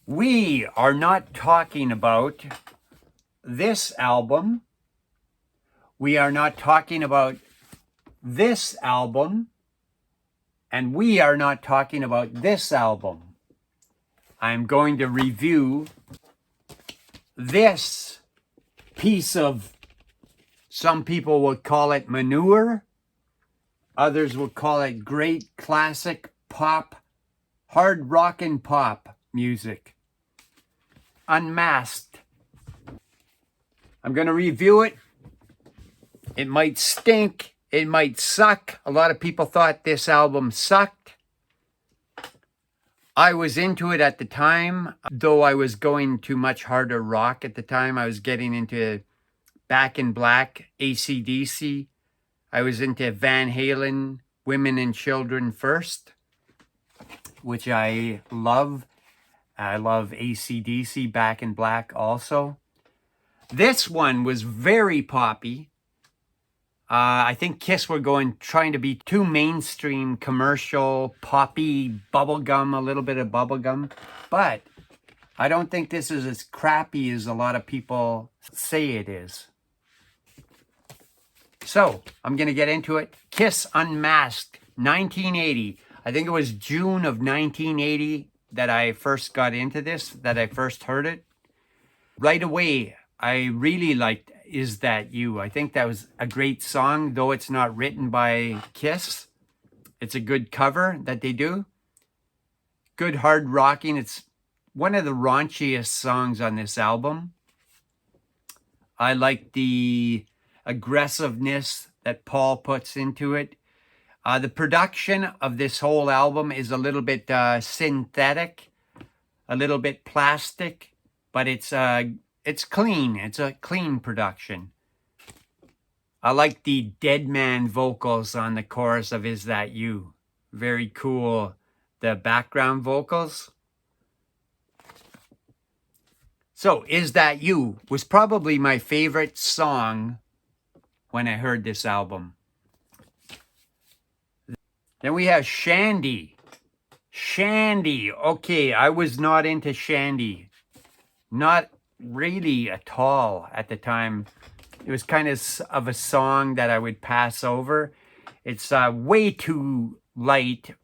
We are not talking about this album. We are not talking about this album. And we are not talking about this album. I'm going to review this piece of, some people would call it manure. Others would call it great classic pop, hard rock and pop music. Unmasked. I'm going to review it. It might stink. It might suck. A lot of people thought this album sucked. I was into it at the time, though I was going to much harder rock at the time. I was getting into Back in Black, AC/DC. I was into Van Halen, Women and Children First, which I love. I love AC/DC, Back in Black also. This one was very poppy. I think KISS were trying to be too mainstream, commercial, poppy, bubblegum, a little bit of bubblegum. But I don't think this is as crappy as a lot of people say it is. So I'm going to get into it. KISS Unmasked, 1980. I think it was June of 1980 that I first got into this, that I first heard it. Right away, I really liked Is That You. I think that was a great song, though it's not written by KISS. It's a good cover that they do. Good hard rocking. It's one of the raunchiest songs on this album. I like the aggressiveness that Paul puts into it. The production of this whole album is a little bit synthetic, a little bit plastic, but it's clean. It's a clean production. I like the dead man vocals on the chorus of Is That You. Very cool. The background vocals. So Is That You was probably my favorite song when I heard this album. Then we have Shandi. Shandi. Okay, I was not into Shandi. Not really at all at the time. It was kind of a song that I would pass over. It's way too light.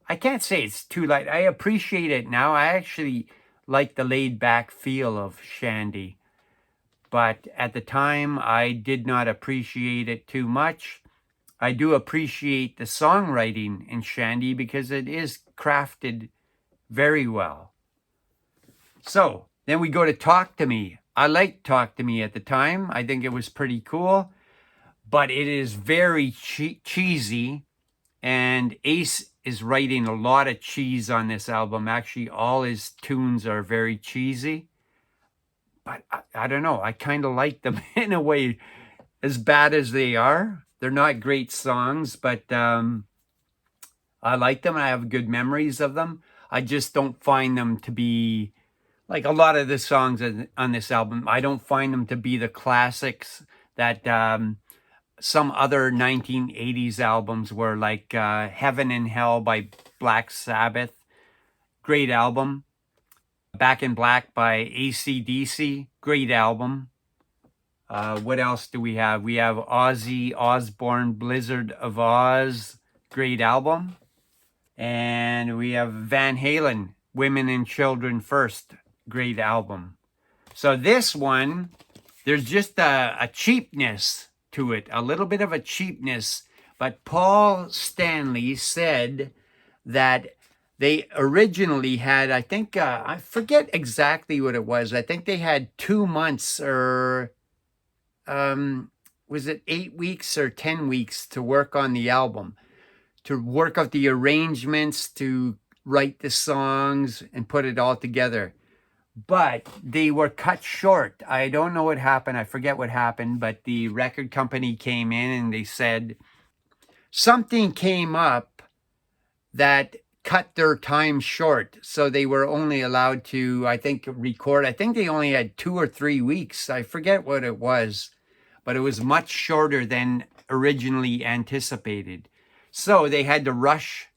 I can't say it's too light. I appreciate it now. I actually like the laid back feel of Shandi. But at the time, I did not appreciate it too much. I do appreciate the songwriting in Shandi because it is crafted very well. So then we go to Talk to Me. I liked Talk to Me at the time. I think it was pretty cool, but it is very cheesy, and Ace is writing a lot of cheese on this album. Actually, all his tunes are very cheesy, but I don't know. I kind of like them in a way, as bad as they are. They're not great songs, but I like them. I have good memories of them. I just don't find them to be, like a lot of the songs on this album, I don't find them to be the classics that some other 1980s albums were, like Heaven and Hell by Black Sabbath. Great album. Back in Black by AC/DC. Great album. What else do we have? We have Ozzy Osbourne, Blizzard of Oz. Great album. And we have Van Halen, Women and Children First. Great album. So this one, there's just a cheapness to it. A little bit of a cheapness. But Paul Stanley said that they originally had, I think, I forget exactly what it was. I think they had 2 months or was it 8 weeks or 10 weeks to work on the album, to work out the arrangements, to write the songs and put it all together. But they were cut short. I don't know what happened. I forget what happened, but the record company came in and they said something came up that cut their time short. So they were only allowed to, I think, record. I think they only had 2 or 3 weeks. I forget what it was, but it was much shorter than originally anticipated. So they had to rush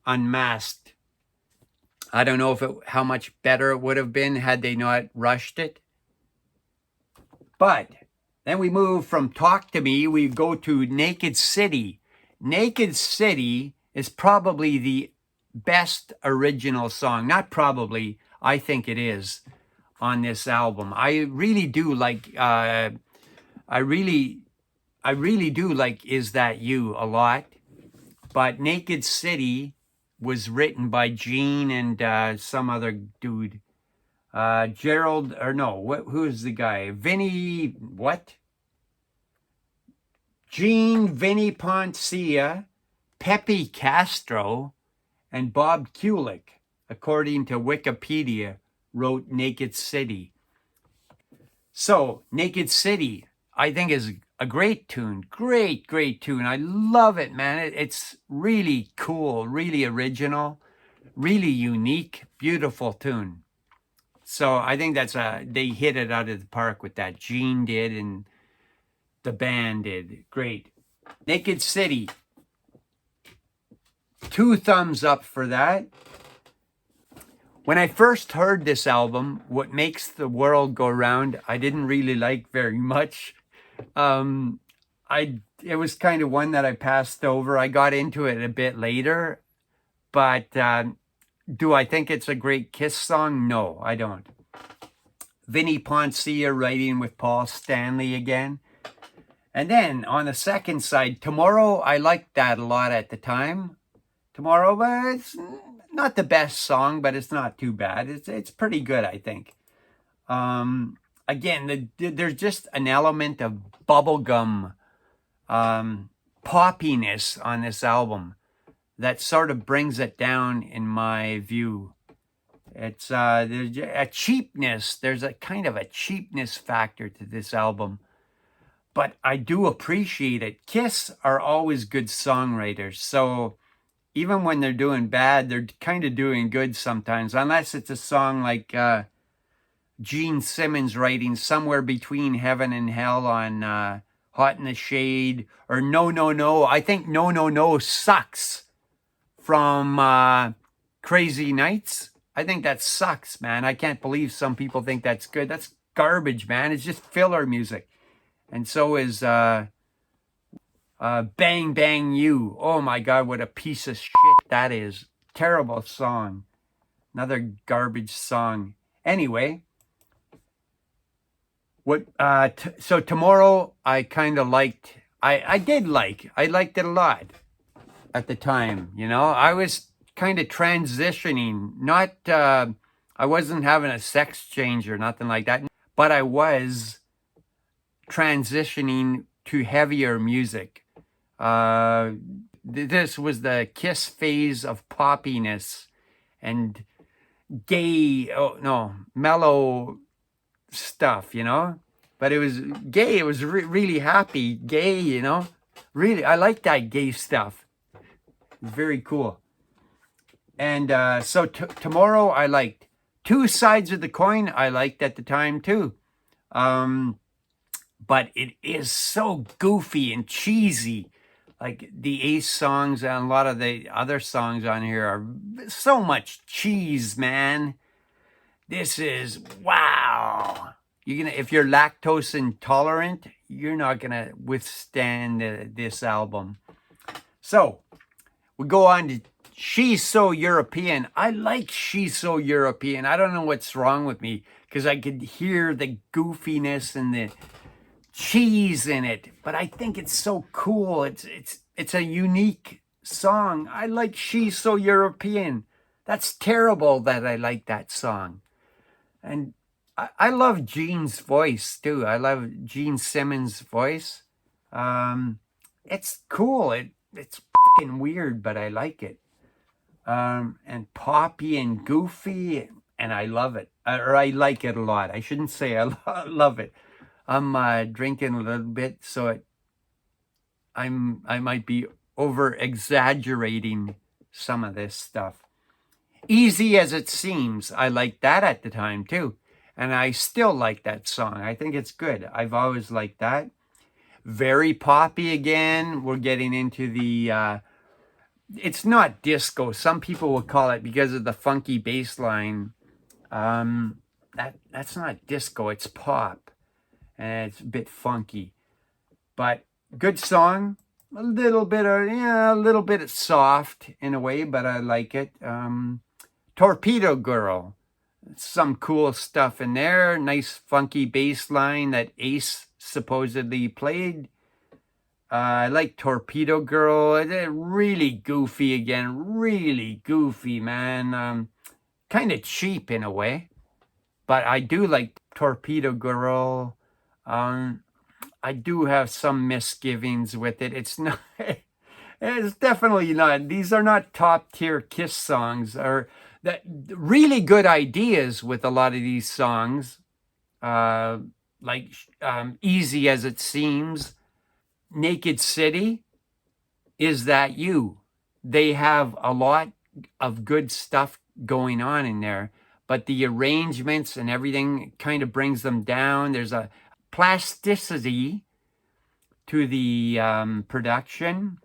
Unmasked. I don't know how much better it would have been had they not rushed it. But then we move from Talk to Me, we go to Naked City. Naked City is probably the best original song. Not probably, I think it is on this album. I really do like I really do like Is That You a lot. But Naked City was written by Gene and some other dude. Gerald, or no, who's the guy? Vinny, what? Gene, Vinny Poncia, Pepe Castro, and Bob Kulick, according to Wikipedia, wrote Naked City. So, Naked City, I think, is a great tune. Great, great tune. I love it, man. It's really cool, really original, really unique, beautiful tune. So I think they hit it out of the park with that. Gene did and the band did. Great. Naked City. 2 thumbs up for that. When I first heard this album, What Makes the World Go Round, I didn't really like very much. It was kind of one that I passed over. I got into it a bit later, but do I think it's a great KISS song? No, I don't. Vinny Poncia writing with Paul Stanley again. And then on the second side, Tomorrow, I liked that a lot at the time. Tomorrow, it's not the best song, but it's not too bad. It's pretty good, I think. Again, there's just an element of bubblegum poppiness on this album that sort of brings it down in my view. It's there's a cheapness. There's a kind of a cheapness factor to this album, but I do appreciate it. KISS are always good songwriters, so even when they're doing bad, they're kind of doing good sometimes, unless it's a song like Gene Simmons writing Somewhere Between Heaven and Hell on Hot in the Shade, or No, No, No. I think No, No, No sucks from Crazy Nights. I think that sucks, man. I can't believe some people think that's good. That's garbage, man. It's just filler music. And so is Bang Bang You. Oh my God, what a piece of shit that is. Terrible song. Another garbage song. Anyway, so Tomorrow I kind of liked. I liked it a lot at the time. You know, I was kind of transitioning. I wasn't having a sex change or nothing like that, but I was transitioning to heavier music. This was the KISS phase of poppiness and mellow stuff, you know. But it was gay. It was really happy, gay, you know. Really, I like that gay stuff. Very cool. And so Tomorrow I liked. Two Sides of the Coin I liked at the time too. But it is so goofy and cheesy. Like the Ace songs and a lot of the other songs on here are so much cheese, man. This is, wow. If you're lactose intolerant, you're not gonna withstand this album. So we go on to She's So European. I like She's So European. I don't know what's wrong with me, because I could hear the goofiness and the cheese in it, but I think it's so cool. It's a unique song. I like She's So European. That's terrible that I like that song. And I love Gene's voice too. I love Gene Simmons' voice. It's cool. It's fucking weird, but I like it. And poppy and goofy, and I love it. Or I like it a lot. I shouldn't say I love it. I'm drinking a little bit, so I might be over exaggerating some of this stuff. Easy as It Seems, I liked that at the time too, and I still like that song. I think it's good. I've always liked that. Very poppy again. We're getting into the it's not disco. Some people would call it, because of the funky bass line. That's not disco. It's pop, and it's a bit funky. But good song. A little bit of, yeah, a little bit soft in a way, but I like it. Torpedo Girl. Some cool stuff in there. Nice funky bass line that Ace supposedly played. I like Torpedo Girl. It's really goofy again. Really goofy, man. Kind of cheap in a way. But I do like Torpedo Girl. I do have some misgivings with it. It's not... It's definitely not. These are not top tier KISS songs. Or that really good ideas with a lot of these songs. Like Easy as It Seems. Naked City, Is That You? They have a lot of good stuff going on in there, but the arrangements and everything kind of brings them down. There's a plasticity to the production,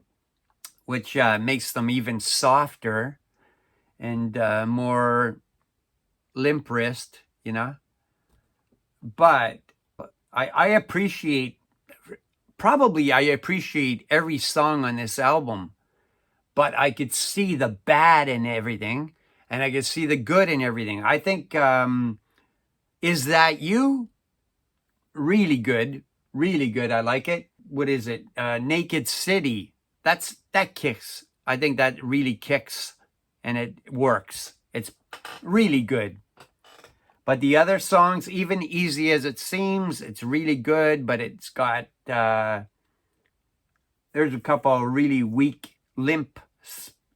which makes them even softer and more limp wrist, you know. But I appreciate, probably I appreciate every song on this album, but I could see the bad in everything, and I could see the good in everything. I think Is That You? Really good. Really good. I like it. What is it? Naked City. That kicks. I think that really kicks, and it works. It's really good. But the other songs, even Easy as It Seems, it's really good, but it's got, there's a couple of really weak, limp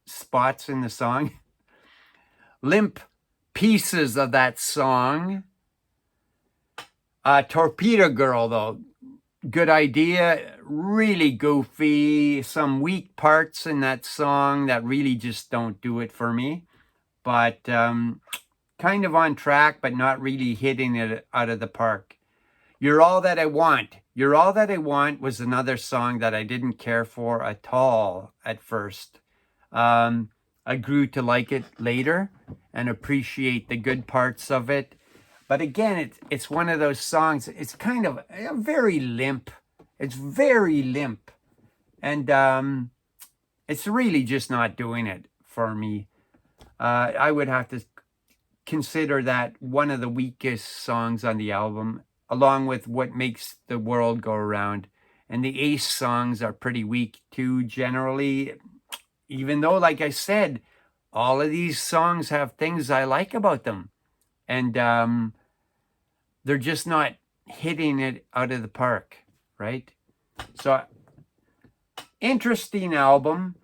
spots in the song. Limp pieces of that song. Torpedo Girl, though, good idea, really goofy, some weak parts in that song that really just don't do it for me. But kind of on track, but not really hitting it out of the park. You're All That I Want. You're All That I Want was another song that I didn't care for at all at first. I grew to like it later and appreciate the good parts of it. But again, it's one of those songs, it's kind of very limp. It's very limp. And it's really just not doing it for me. I would have to consider that one of the weakest songs on the album, along with What Makes the World Go Around. And the Ace songs are pretty weak too, generally. Even though, like I said, all of these songs have things I like about them. And they're just not hitting it out of the park, right? So, interesting album.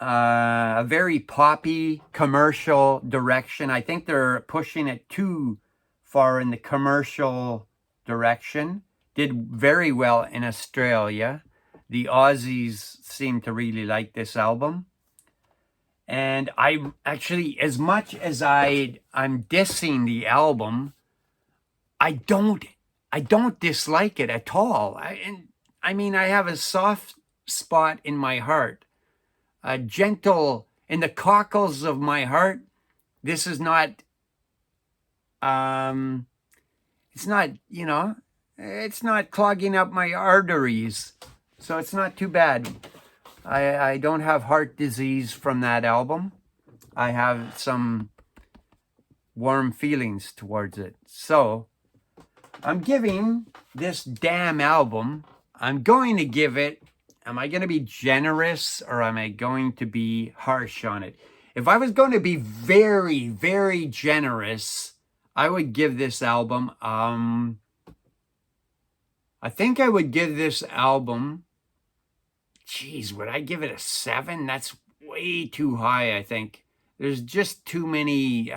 A very poppy commercial direction. I think they're pushing it too far in the commercial direction. Did very well in Australia. The Aussies seem to really like this album. And I actually, as much as I'm dissing the album, I don't dislike it at all. I mean, I have a soft spot in my heart. A gentle, in the cockles of my heart. This is not, it's not, you know, it's not clogging up my arteries. So it's not too bad. I don't have heart disease from that album. I have some warm feelings towards it. So I'm giving this damn album, I'm going to give it, am I going to be generous or am I going to be harsh on it? If I was going to be very, very generous, I would give this album, I think I would give this album, geez, would I give it a 7? That's way too high, I think. There's just too many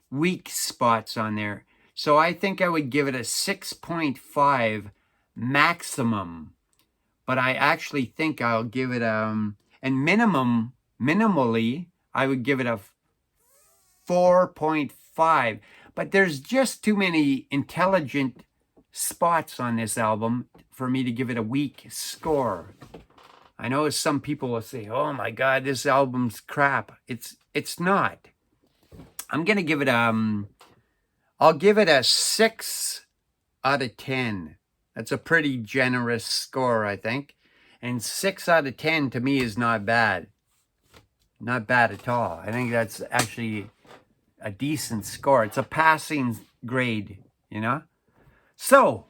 weak spots on there. So I think I would give it a 6.5 maximum. But I actually think I'll give it and minimally, I would give it a 4.5. But there's just too many intelligent spots on this album for me to give it a weak score. I know some people will say, "Oh my God, this album's crap." It's not. I'm gonna give it I'll give it a 6 out of 10. That's a pretty generous score, I think. And 6 out of 10 to me is not bad. Not bad at all. I think that's actually a decent score. It's a passing grade, you know? So,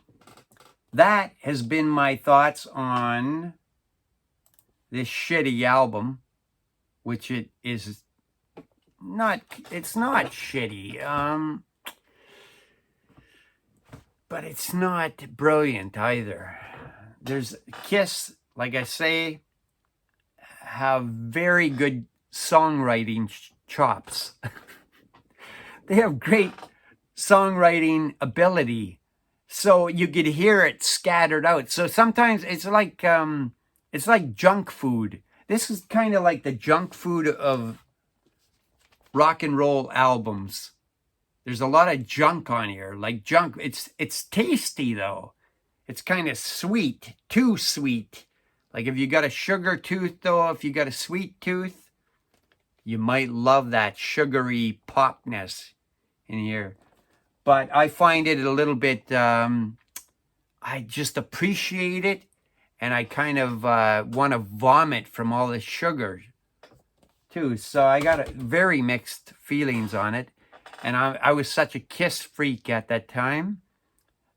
that has been my thoughts on this shitty album, which it is not, it's not shitty. But it's not brilliant either. There's KISS, like I say, have very good songwriting chops. They have great songwriting ability. So you could hear it scattered out. So sometimes it's like junk food. This is kind of like the junk food of rock and roll albums. There's a lot of junk on here, like junk. It's tasty though. It's kind of sweet, too sweet. Like if you got a sugar tooth though, if you got a sweet tooth, you might love that sugary popness in here. But I find it a little bit, I just appreciate it. And I kind of want to vomit from all the sugar too. So I got very mixed feelings on it. And I was such a KISS freak at that time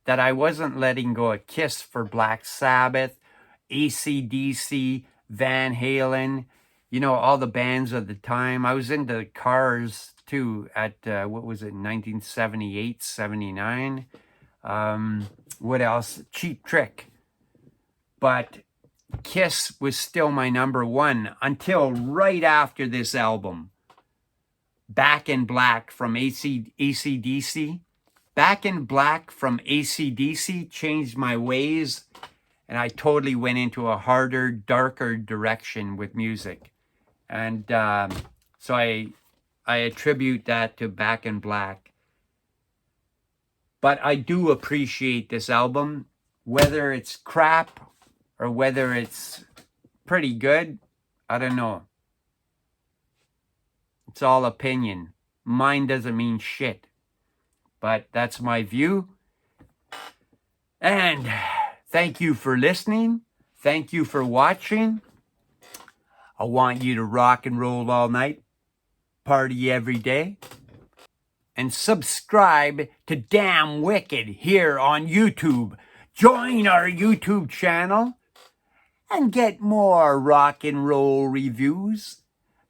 that I wasn't letting go of KISS for Black Sabbath, AC/DC, Van Halen, you know, all the bands of the time. I was into Carrs too at, what was it, 1978, 79. What else? Cheap Trick. But KISS was still my number one until right after this album. Back in Black from AC/DC. Back in Black from AC/DC changed my ways, and I totally went into a harder, darker direction with music. And so I attribute that to Back in Black. But I do appreciate this album, whether it's crap or whether it's pretty good, I don't know. It's all opinion. Mine doesn't mean shit. But that's my view. And thank you for listening. Thank you for watching. I want you to rock and roll all night. Party every day. And subscribe to Damn Wicked here on YouTube. Join our YouTube channel and get more rock and roll reviews.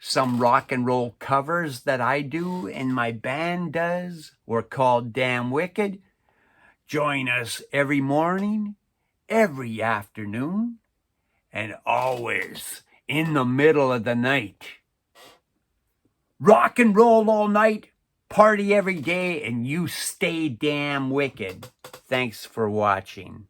Some rock and roll covers that I do and my band does. We're called Damn Wicked. Join us every morning, every afternoon, and always in the middle of the night. Rock and roll all night, party every day, and you stay damn wicked. Thanks for watching.